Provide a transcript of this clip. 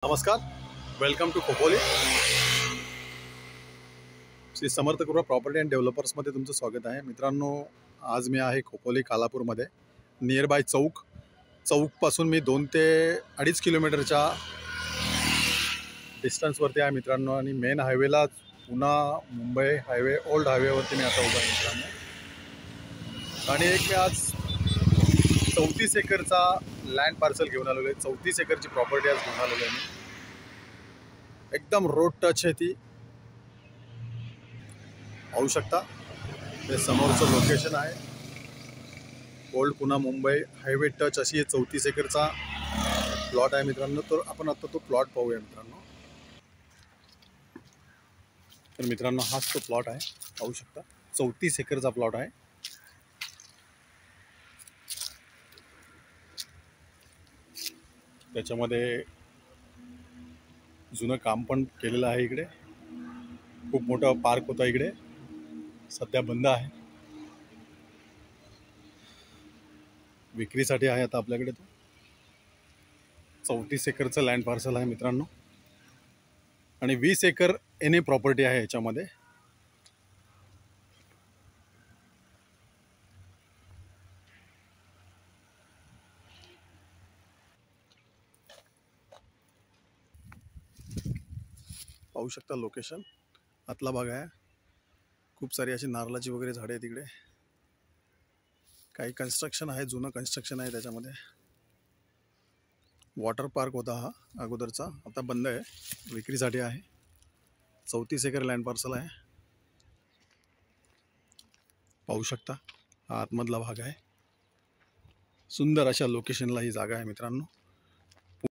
नमस्कार, welcome to Khopoli. Shri Samarth कृपा property and डेव्हलपर्समध्ये तुमचं स्वागत आहे. मित्रांनो, आज मी आहे खोपोली कालापूरमध्ये. नियर बाय चौकपासून मी 2 ते 2.5 किलोमीटरच्या डिस्टन्सवरती आहे मित्रांनो. आणि main हायवेला Pune Mumbai highway old हायवेवरती मी आता उभा आहे मित्रांनो. आणि एक मी आज 34 एकरचा लँड पार्सल घेऊन आलेलो आहे. 34 एकरची प्रॉपर्टी आज घेऊन आलेलो आहे मी. एकदम रोड टच आहे ती, पाहू शकता. हे समोरचं लोकेशन आहे. Old Pune Mumbai highway touch अशी हे 34 एकरचा प्लॉट आहे मित्रांनो. तर आपण आता तो प्लॉट पाहूया मित्रांनो. तर मित्रांनो, हाच तो प्लॉट आहे, पाहू शकता. 34 एकरचा प्लॉट आहे. त्याच्यामध्ये जुनं काम पण केलेलं आहे. इकडे खूप मोठा पार्क होता, इकडे सध्या बंद आहे. विक्रीसाठी आहे आता आपल्याकडे तो. 34 एकरचं लँड पार्सल आहे मित्रांनो. आणि 20 एकर एन प्रॉपर्टी आहे याच्यामध्ये. पाहू शकता लोकेशन. आतला भाग आहे. खूप सारी अशी नारळाची वगैरे झाडे आहेत तिकडे. काही कन्स्ट्रक्शन आहे, जुनं कन्स्ट्रक्शन आहे त्याच्यामध्ये. वॉटर पार्क होता हा अगोदरचा, आता बंद आहे, विक्रीसाठी आहे. 34 एकर लँड पार्सल आहे, पाहू शकता. हा आतमधला भाग आहे. सुंदर अशा लोकेशनला ही जागा आहे मित्रांनो.